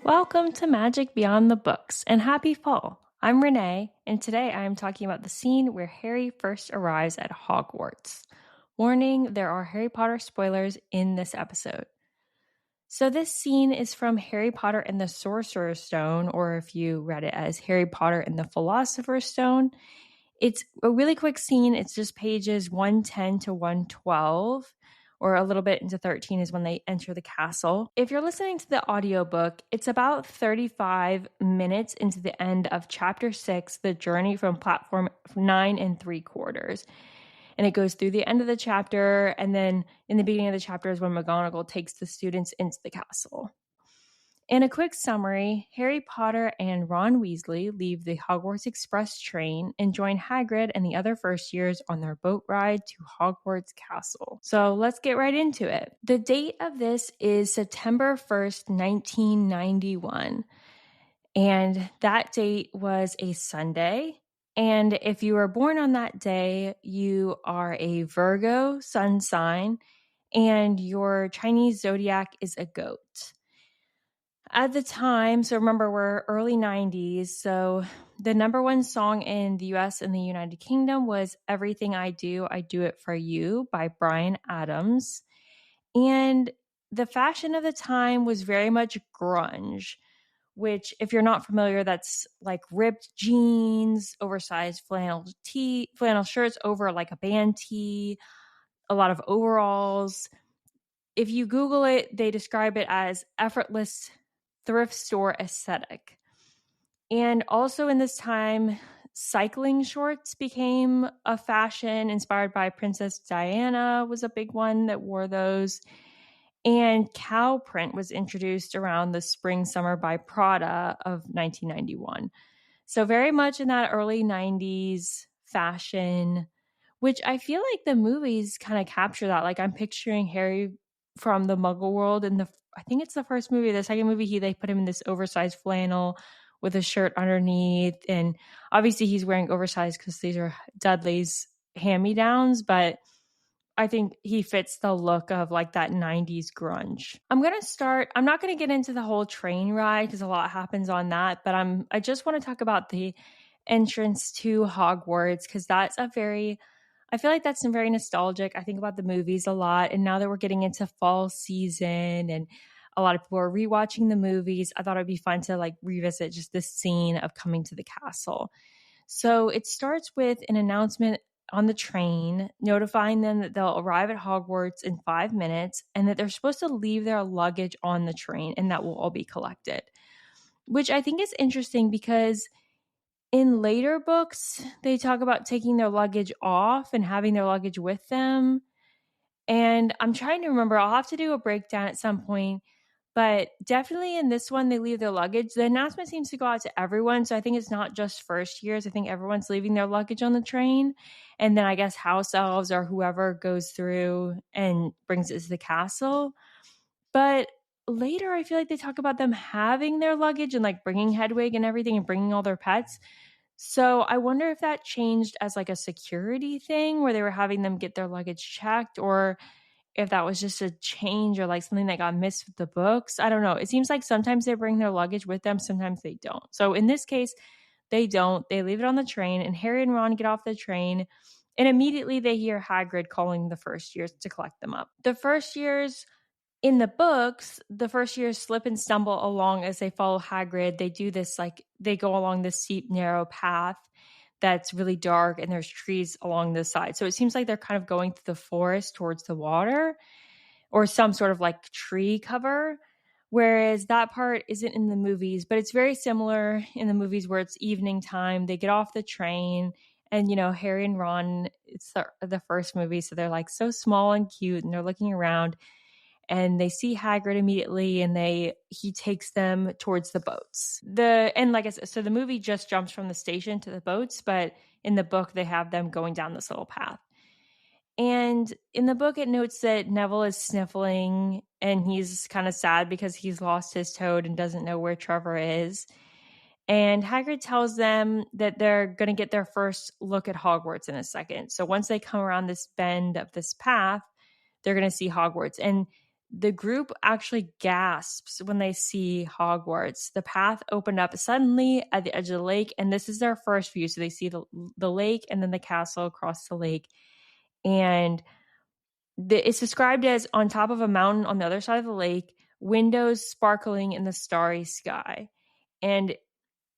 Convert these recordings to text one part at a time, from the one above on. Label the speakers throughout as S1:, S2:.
S1: Welcome to Magic Beyond the Books and happy fall. I'm Renee, and today I am talking about the scene where Harry first arrives at Hogwarts. Warning, there are Harry Potter spoilers in this episode. So this scene is from Harry Potter and the Sorcerer's Stone, or if you read it as Harry Potter and the Philosopher's Stone. It's a really quick scene. It's just pages 110 to 112, or a little bit into 13 is when they enter the castle. If you're listening to the audiobook, it's about 35 minutes into the end of chapter 6, the journey from platform 9 3/4. And it goes through the end of the chapter, and then in the beginning of the chapter is when McGonagall takes the students into the castle. In a quick summary, Harry Potter and Ron Weasley leave the Hogwarts Express train and join Hagrid and the other first years on their boat ride to Hogwarts Castle. So let's get right into it. The date of this is September 1st, 1991. And that date was a Sunday. And if you were born on that day, you are a Virgo sun sign, and your Chinese zodiac is a goat. At the time, so remember we're early 90s, so the number one song in the US and the United Kingdom was Everything I Do It For You by Bryan Adams. And the fashion of the time was very much grunge, which if you're not familiar, that's like ripped jeans, oversized flannel shirts over like a band tee, a lot of overalls. If you Google it, they describe it as effortless thrift store aesthetic. And also in this time, cycling shorts became a fashion inspired by Princess Diana was a big one that wore those. And cow print was introduced around the spring summer by Prada of 1991. So very much in that early 90s fashion, which I feel like the movies kind of capture that. Like I'm picturing Harry from the Muggle world in I think it's the first movie. The second movie, they put him in this oversized flannel with a shirt underneath. And obviously he's wearing oversized because these are Dudley's hand-me-downs, but I think he fits the look of like that 90s grunge. I'm not going to get into the whole train ride because a lot happens on that, but I just want to talk about the entrance to Hogwarts because I feel like that's very nostalgic. I think about the movies a lot. And now that we're getting into fall season and a lot of people are rewatching the movies, I thought it'd be fun to like revisit just this scene of coming to the castle. So it starts with an announcement on the train notifying them that they'll arrive at Hogwarts in 5 minutes and that they're supposed to leave their luggage on the train and that will all be collected, which I think is interesting because in later books, they talk about taking their luggage off and having their luggage with them. And I'm trying to remember, I'll have to do a breakdown at some point, but definitely in this one, they leave their luggage. The announcement seems to go out to everyone. So I think it's not just first years. I think everyone's leaving their luggage on the train. And then I guess house elves or whoever goes through and brings it to the castle. But later, I feel like they talk about them having their luggage and like bringing Hedwig and everything and bringing all their pets. So I wonder if that changed as like a security thing where they were having them get their luggage checked, or if that was just a change or like something that got missed with the books. I don't know. It seems like sometimes they bring their luggage with them, sometimes they don't. So in this case, they don't. They leave it on the train, and Harry and Ron get off the train, and immediately they hear Hagrid calling the first years to collect them up. The first years in the books, the first years slip and stumble along as they follow Hagrid. They do this, like, they go along this steep, narrow path that's really dark, and there's trees along the side. So it seems like they're kind of going through the forest towards the water or some sort of like tree cover. Whereas that part isn't in the movies, but it's very similar in the movies where it's evening time. They get off the train and, Harry and Ron, it's the first movie. So they're like so small and cute and they're looking around and they see Hagrid immediately and he takes them towards the boats. And like I said, so the movie just jumps from the station to the boats, but in the book they have them going down this little path. And in the book, it notes that Neville is sniffling and he's kind of sad because he's lost his toad and doesn't know where Trevor is. And Hagrid tells them that they're going to get their first look at Hogwarts in a second. So once they come around this bend of this path, they're going to see Hogwarts. And the group actually gasps when they see Hogwarts. The path opened up suddenly at the edge of the lake, and this is their first view. So they see the lake and then the castle across the lake. And it's described as on top of a mountain on the other side of the lake, windows sparkling in the starry sky. And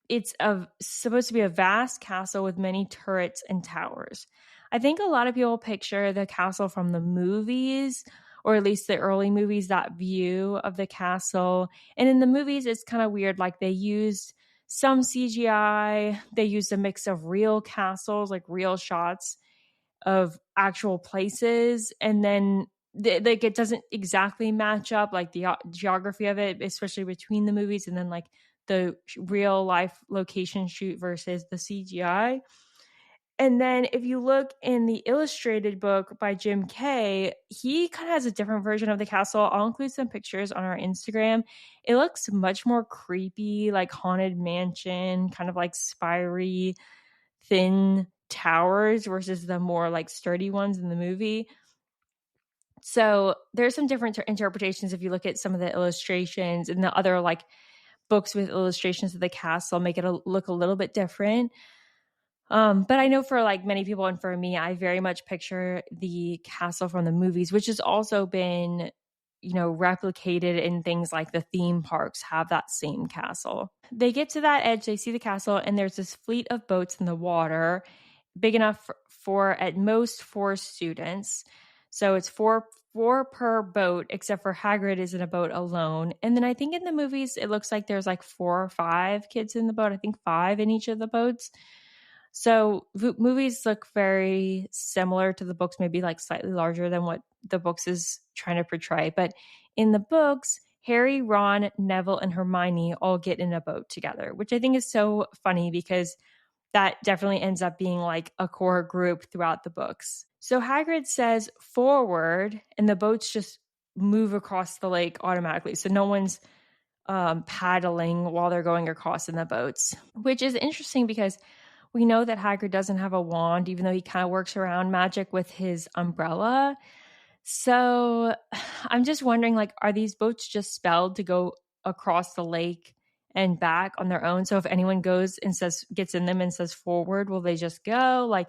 S1: it's supposed to be a vast castle with many turrets and towers. I think a lot of people picture the castle from the movies, or at least the early movies, that view of the castle. And in the movies, it's kind of weird. Like they used some CGI, they used a mix of real castles, like real shots of actual places, and then like it doesn't exactly match up, like the geography of it, especially between the movies and then like the real life location shoot versus the CGI. And then if you look in the illustrated book by Jim Kay, he kind of has a different version of the castle. I'll include some pictures on our Instagram. It looks much more creepy, like haunted mansion, kind of like spiry, thin towers versus the more like sturdy ones in the movie. So there's some different interpretations if you look at some of the illustrations, and the other like books with illustrations of the castle make it look a little bit different. But I know for like many people and for me, I very much picture the castle from the movies, which has also been, replicated in things like the theme parks have that same castle. They get to that edge, they see the castle, and there's this fleet of boats in the water, big enough for at most 4 students. So it's four per boat, except for Hagrid is in a boat alone. And then I think in the movies, it looks like there's like 4 or 5 kids in the boat. I think 5 in each of the boats. So movies look very similar to the books, maybe like slightly larger than what the books is trying to portray. But in the books, Harry, Ron, Neville, and Hermione all get in a boat together, which I think is so funny because that definitely ends up being like a core group throughout the books. So Hagrid says forward, and the boats just move across the lake automatically. So no one's paddling while they're going across in the boats, which is interesting because we know that Hagrid doesn't have a wand, even though he kind of works around magic with his umbrella. So I'm just wondering, like, are these boats just spelled to go across the lake and back on their own? So if anyone goes and gets in them and says forward, will they just go? Like,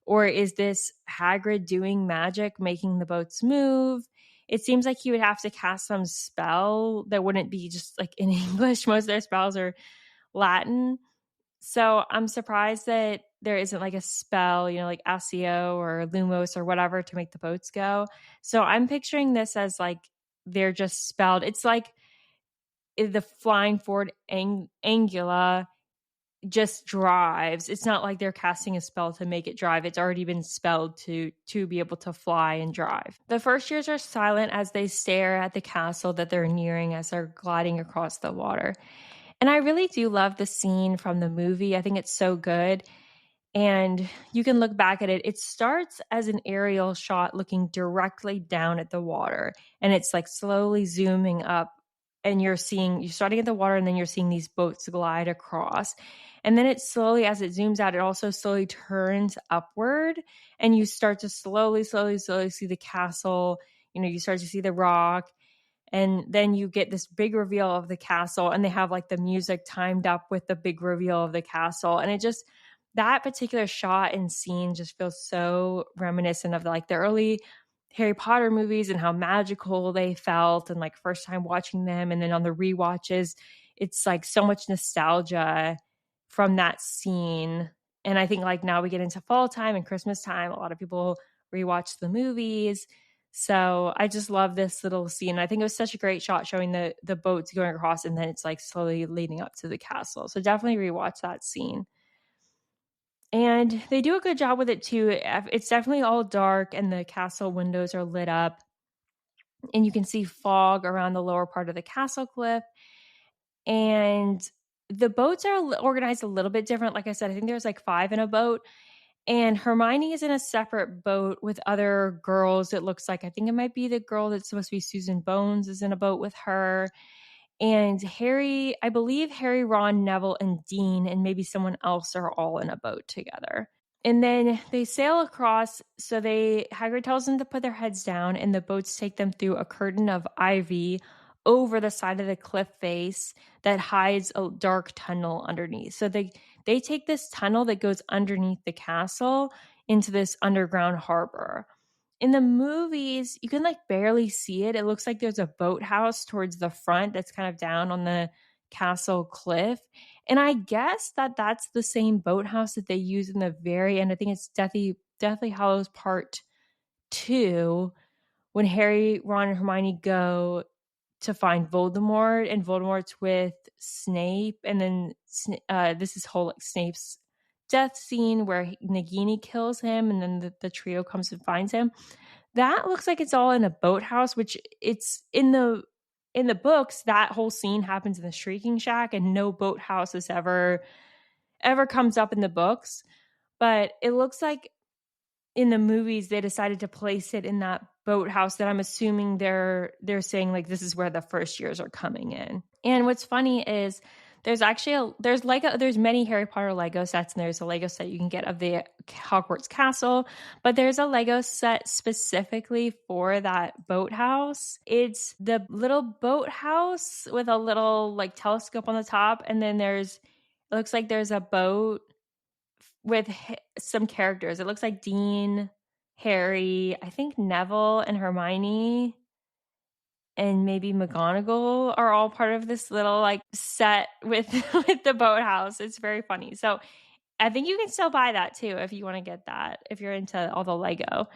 S1: or is this Hagrid doing magic, making the boats move? It seems like he would have to cast some spell that wouldn't be just like in English. Most of their spells are Latin. So I'm surprised that there isn't like a spell, like Accio or Lumos or whatever to make the boats go. So I'm picturing this as like they're just spelled. It's like the flying forward Angula just drives. It's not like they're casting a spell to make it drive. It's already been spelled to be able to fly and drive. The first years are silent as they stare at the castle that they're nearing as they're gliding across the water. And I really do love the scene from the movie. I think it's so good. And you can look back at it. It starts as an aerial shot looking directly down at the water. And it's like slowly zooming up. And you're starting at the water, and then you're seeing these boats glide across. And then it slowly, as it zooms out, it also slowly turns upward. And you start to slowly see the castle. You start to see the rock. And then you get this big reveal of the castle, and they have like the music timed up with the big reveal of the castle. And that particular shot and scene just feels so reminiscent of like the early Harry Potter movies and how magical they felt, and like first time watching them. And then on the rewatches, it's like so much nostalgia from that scene. And I think like now we get into fall time and Christmas time, a lot of people rewatch the movies. So I just love this little scene. I think it was such a great shot showing the boats going across, and then it's like slowly leading up to the castle. So definitely rewatch that scene. And they do a good job with it too. It's definitely all dark, and the castle windows are lit up, and you can see fog around the lower part of the castle cliff. And the boats are organized a little bit different. Like I said, I think there's like 5 in a boat. And Hermione is in a separate boat with other girls. It looks like, I think it might be the girl that's supposed to be Susan Bones is in a boat with her. And Harry, I believe Harry, Ron, Neville, and Dean, and maybe someone else are all in a boat together. And then they sail across. So Hagrid tells them to put their heads down, and the boats take them through a curtain of ivy over the side of the cliff face that hides a dark tunnel underneath. So they take this tunnel that goes underneath the castle into this underground harbor. In the movies, you can like barely see it. It looks like there's a boathouse towards the front that's kind of down on the castle cliff. And I guess that's the same boathouse that they use in the very end. I think it's Deathly Hallows Part 2 when Harry, Ron, and Hermione go to find Voldemort, and Voldemort's with Snape. And then this is whole like Snape's death scene where Nagini kills him, and then the trio comes and finds him. That looks like it's all in a boathouse, which it's in the books. That whole scene happens in the Shrieking Shack, and no boathouse has ever comes up in the books. But it looks like in the movies they decided to place it in that boathouse that I'm assuming they're saying like this is where the first years are coming in. And what's funny is there's many Harry Potter Lego sets, and there's a Lego set you can get of the Hogwarts castle, but there's a Lego set specifically for that boathouse. It's the little boathouse with a little like telescope on the top, and then it looks like there's a boat with some characters. It looks like Dean, Harry, I think Neville and Hermione, and maybe McGonagall are all part of this little like set with with the boathouse. It's very funny. So I think you can still buy that too if you want to get that, if you're into all the Lego.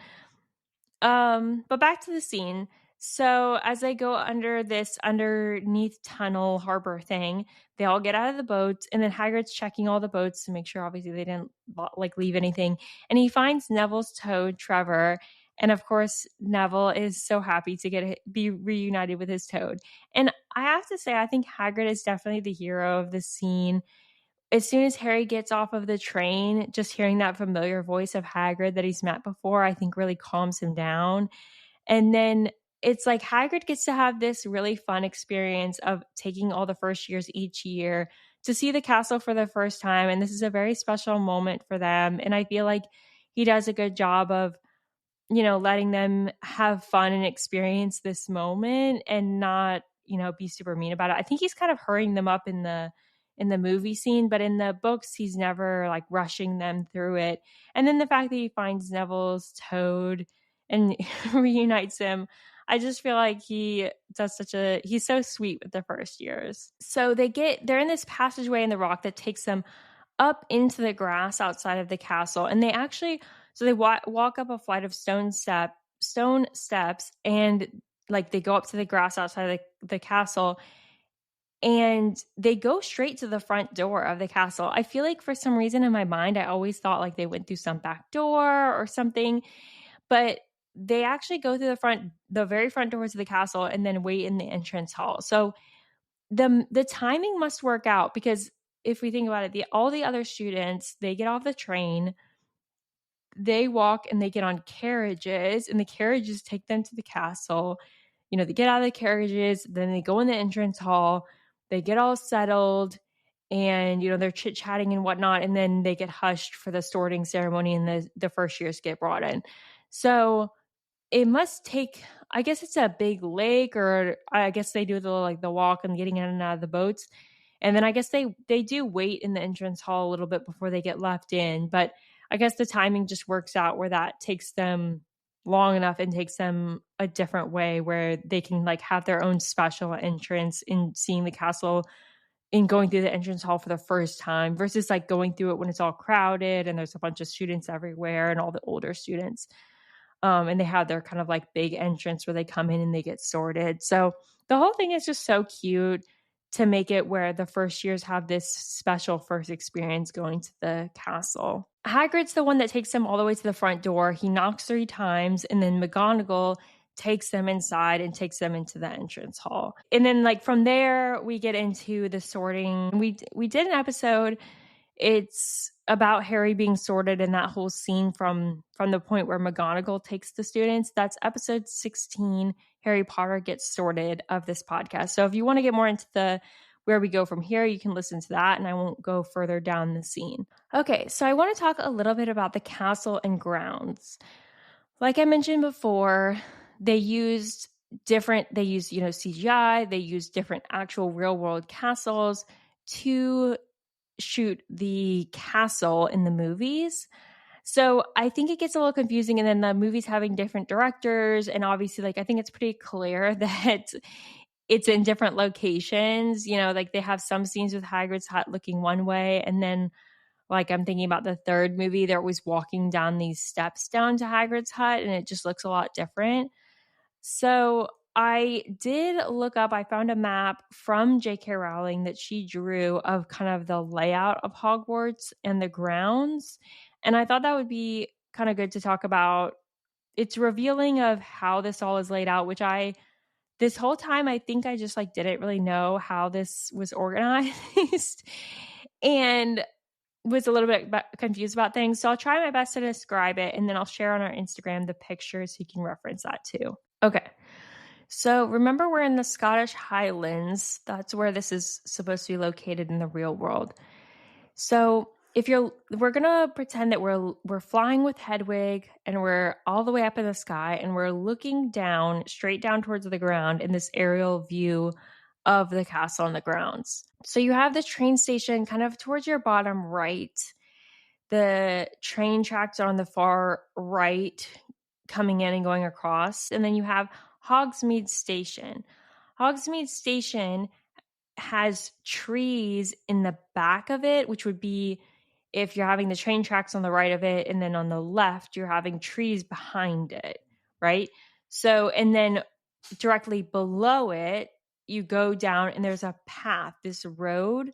S1: But back to the scene. So as they go under this underneath tunnel harbor thing, they all get out of the boats, and then Hagrid's checking all the boats to make sure obviously they didn't like leave anything. And he finds Neville's toad, Trevor. And of course, Neville is so happy to be reunited with his toad. And I have to say, I think Hagrid is definitely the hero of the scene. As soon as Harry gets off of the train, just hearing that familiar voice of Hagrid that he's met before, I think really calms him down. And then it's like Hagrid gets to have this really fun experience of taking all the first years each year to see the castle for the first time. And this is a very special moment for them. And I feel like he does a good job of, letting them have fun and experience this moment and not, be super mean about it. I think he's kind of hurrying them up in the movie scene, but in the books, he's never like rushing them through it. And then the fact that he finds Neville's toad and reunites him, I just feel like he's so sweet with the first years. So they're in this passageway in the rock that takes them up into the grass outside of the castle. And they walk up a flight of stone steps, and like they go up to the grass outside of the castle, and they go straight to the front door of the castle. I feel like for some reason in my mind, I always thought like they went through some back door or something, but they actually go through the very front doors of the castle and then wait in the entrance hall. So the timing must work out, because if we think about it, all the other students, they get off the train, they walk and they get on carriages, and the carriages take them to the castle. They get out of the carriages, then they go in the entrance hall, they get all settled, and they're chit-chatting and whatnot, and then they get hushed for the sorting ceremony, and the first years get brought in. So it must take, I guess it's a big lake, or I guess they do the walk and getting in and out of the boats. And then I guess they do wait in the entrance hall a little bit before they get left in. But I guess the timing just works out where that takes them long enough and takes them a different way where they can like have their own special entrance in seeing the castle, in going through the entrance hall for the first time, versus like going through it when it's all crowded and there's a bunch of students everywhere and all the older students. And they have their kind of like big entrance where they come in and they get sorted. So the whole thing is just so cute to make it where the first years have this special first experience going to the castle. Hagrid's the one that takes them all the way to the front door. He knocks 3 times, and then McGonagall takes them inside and takes them into the entrance hall. And then like from there, we get into the sorting. We did an episode. It's about Harry being sorted, and that whole scene from the point where McGonagall takes the students. That's episode 16, Harry Potter Gets Sorted, of this podcast. So if you want to get more into where we go from here, you can listen to that, and I won't go further down the scene. Okay, so I want to talk a little bit about the castle and grounds. Like I mentioned before, they used CGI, they used different actual real world castles to shoot the castle in the movies. So I think it gets a little confusing, and then the movies having different directors, and obviously, like, I think it's pretty clear that it's in different locations. Like, they have some scenes with Hagrid's hut looking one way, and then, like, I'm thinking about the third movie, they're always walking down these steps down to Hagrid's hut, and it just looks a lot different. So I did look up, I found a map from JK Rowling that she drew of kind of the layout of Hogwarts and the grounds. And I thought that would be kind of good to talk about. It's revealing of how this all is laid out, which this whole time, I think I just like didn't really know how this was organized and was a little bit confused about things. So I'll try my best to describe it, and then I'll share on our Instagram the pictures so you can reference that too. Okay. So remember, we're in the Scottish Highlands. That's where this is supposed to be located in the real world. So we're gonna pretend that we're flying with Hedwig, and we're all the way up in the sky, and we're looking down, straight down towards the ground in this aerial view of the castle and the grounds. So you have the train station kind of towards your bottom right. The train tracks are on the far right, coming in and going across, and then you have Hogsmeade Station. Hogsmeade Station has trees in the back of it, which would be if you're having the train tracks on the right of it, and then on the left, you're having trees behind it, right? So, and then directly below it, you go down and there's a path, this road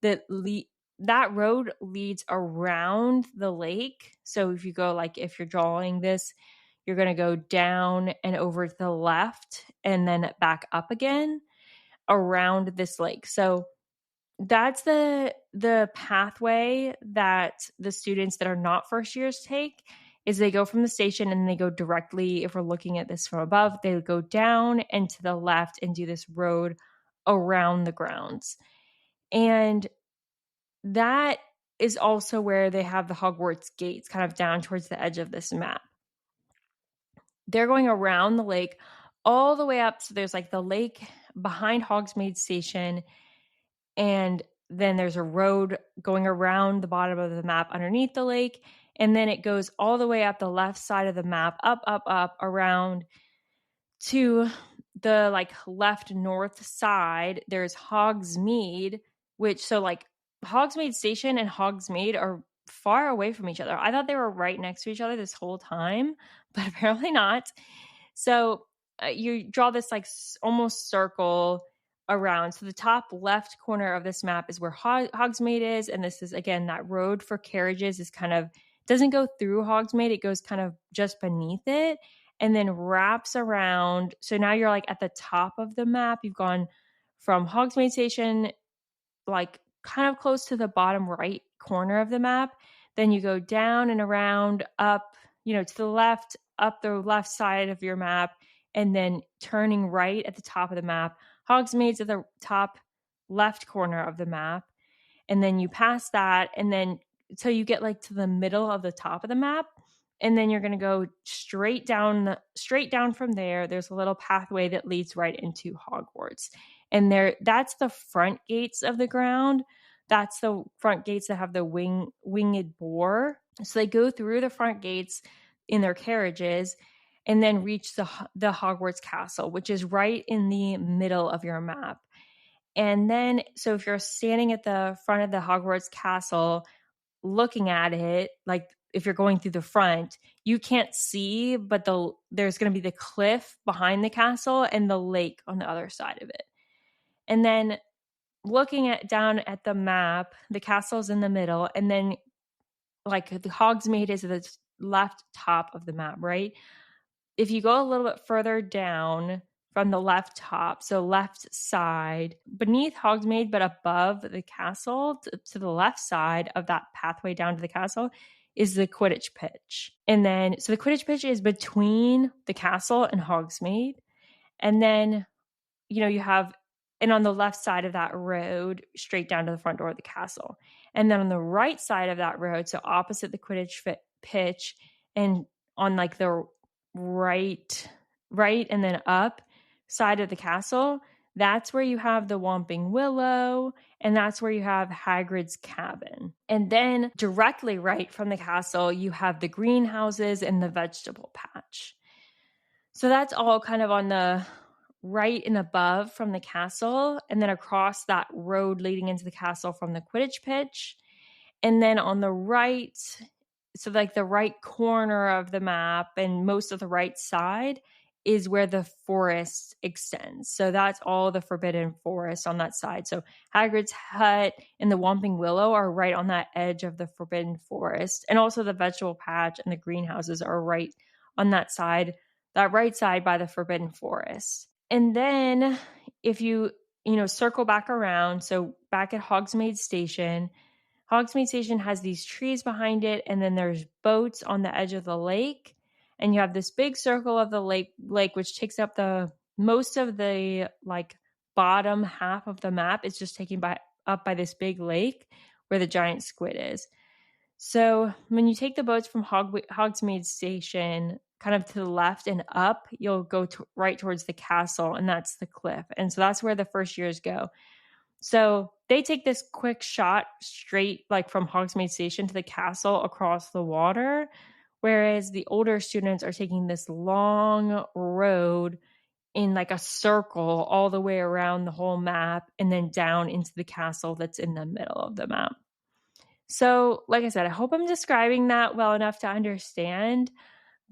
S1: that road leads around the lake. So if you go, like, if you're drawing this, you're going to go down and over to the left and then back up again around this lake. So that's the pathway that the students that are not first years take, is they go from the station and they go directly, if we're looking at this from above, they go down and to the left and do this road around the grounds. And that is also where they have the Hogwarts gates kind of down towards the edge of this map. They're going around the lake all the way up. So there's like the lake behind Hogsmeade Station, and then there's a road going around the bottom of the map underneath the lake. And then it goes all the way up the left side of the map, up, around to the like left north side. There's Hogsmeade, so like Hogsmeade Station and Hogsmeade are far away from each other. I thought they were right next to each other this whole time, but apparently not. So you draw this like almost circle around. So the top left corner of this map is where Hogsmeade is. And this is, again, that road for carriages is kind of, doesn't go through Hogsmeade. It goes kind of just beneath it and then wraps around. So now you're like at the top of the map. You've gone from Hogsmeade Station, like kind of close to the bottom right corner of the map. Then you go down and around, up, to the left, up the left side of your map, and then turning right at the top of the map. Hogsmeade's at the top left corner of the map. And then you pass that, and then so you get like to the middle of the top of the map. And then you're going to go straight down from there. There's a little pathway that leads right into Hogwarts. And that's the front gates of the ground. That's the front gates that have the winged boar. So they go through the front gates in their carriages and then reach the Hogwarts castle, which is right in the middle of your map. And then, so if you're standing at the front of the Hogwarts castle, looking at it, like if you're going through the front, you can't see, but there's going to be the cliff behind the castle and the lake on the other side of it. And then looking down at the map, the castle's in the middle, and then like the Hogsmeade is at the left top of the map, right? If you go a little bit further down from the left top, so left side, beneath Hogsmeade, but above the castle, to the left side of that pathway down to the castle, is the Quidditch pitch. And then, so the Quidditch pitch is between the castle and Hogsmeade. And then, you have and on the left side of that road, straight down to the front door of the castle. And then on the right side of that road, so opposite the pitch, and on like the right and then up side of the castle, that's where you have the Whomping Willow, and that's where you have Hagrid's cabin. And then directly right from the castle, you have the greenhouses and the vegetable patch. So that's all kind of on the right and above from the castle, and then across that road leading into the castle from the Quidditch pitch. And then on the right, so like the right corner of the map and most of the right side is where the forest extends. So that's all the Forbidden Forest on that side. So Hagrid's hut and the Whomping Willow are right on that edge of the Forbidden Forest. And also the vegetable patch and the greenhouses are right on that side, that right side by the Forbidden Forest. And then if you circle back around, so back at Hogsmeade Station has these trees behind it, and then there's boats on the edge of the lake, and you have this big circle of the lake which takes up the most of the like bottom half of the map. It's just taken up by this big lake where the giant squid is. So when you take the boats from Hogsmeade Station kind of to the left and up, you'll go right towards the castle, and that's the cliff. And so that's where the first years go. So they take this quick shot straight like from Hogsmeade Station to the castle across the water, whereas the older students are taking this long road in like a circle all the way around the whole map and then down into the castle that's in the middle of the map. So, like I said, I hope I'm describing that well enough to understand,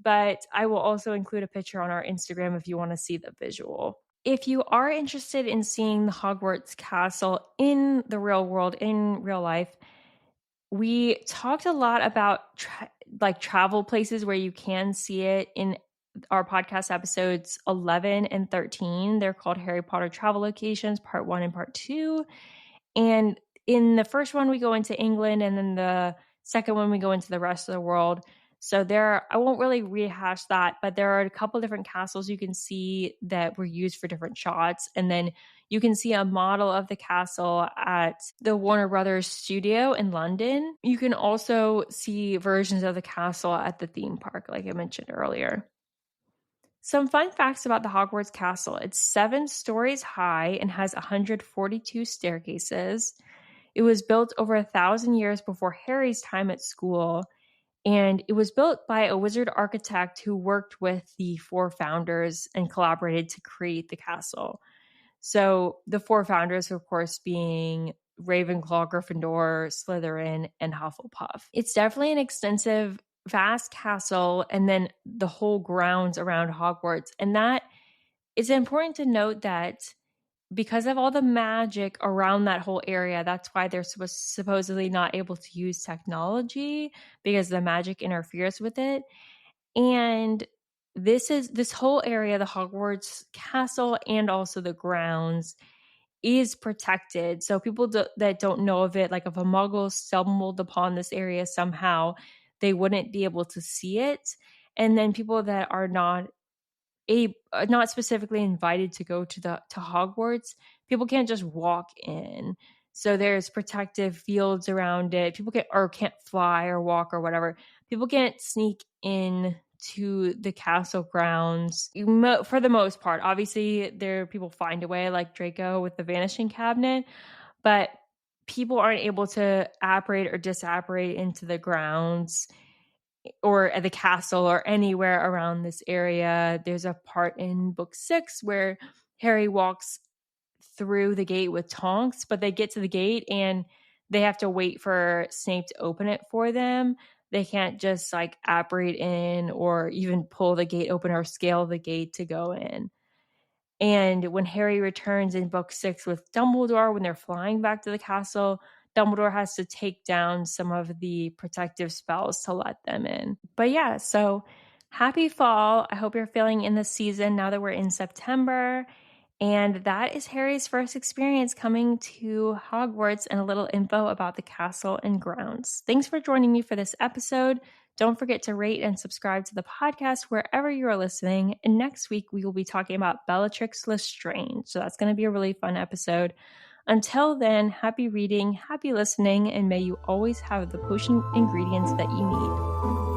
S1: but I will also include a picture on our Instagram if you want to see the visual. If you are interested in seeing the Hogwarts castle in the real world, in real life, we talked a lot about travel places where you can see it in our podcast episodes 11 and 13. They're called Harry Potter Travel Locations, Part 1 and Part 2. And in the first one, we go into England, and then the second one, we go into the rest of the world. So I won't really rehash that, but there are a couple different castles you can see that were used for different shots. And then you can see a model of the castle at the Warner Brothers studio in London. You can also see versions of the castle at the theme park, like I mentioned earlier. Some fun facts about the Hogwarts castle. It's 7 stories high and has 142 staircases. It was built over 1,000 years before Harry's time at school, and it was built by a wizard architect who worked with the 4 founders and collaborated to create the castle. So the 4 founders, of course, being Ravenclaw, Gryffindor, Slytherin, and Hufflepuff. It's definitely an extensive, vast castle, and then the whole grounds around Hogwarts. And that it's important to note that because of all the magic around that whole area, that's why they're supposedly not able to use technology, because the magic interferes with it. And this whole area, the Hogwarts castle and also the grounds, is protected. So people that don't know of it, like if a muggle stumbled upon this area somehow, they wouldn't be able to see it. And then people that are not specifically invited to go to Hogwarts, people can't just walk in. So there's protective fields around it. People can't fly or walk or whatever. People can't sneak in to the castle grounds for the most part. Obviously, people find a way, like Draco with the vanishing cabinet, but people aren't able to apparate or disapparate into the grounds or at the castle or anywhere around this area. There's a part in book 6 where Harry walks through the gate with Tonks, but they get to the gate and they have to wait for Snape to open it for them. They can't just like apparate in or even pull the gate open or scale the gate to go in. And when Harry returns in book 6 with Dumbledore, when they're flying back to the castle, Dumbledore has to take down some of the protective spells to let them in. But yeah, so happy fall. I hope you're feeling in the season now that we're in September. And that is Harry's first experience coming to Hogwarts and a little info about the castle and grounds. Thanks for joining me for this episode. Don't forget to rate and subscribe to the podcast wherever you are listening. And next week, we will be talking about Bellatrix Lestrange. So that's going to be a really fun episode. Until then, happy reading, happy listening, and may you always have the potion ingredients that you need.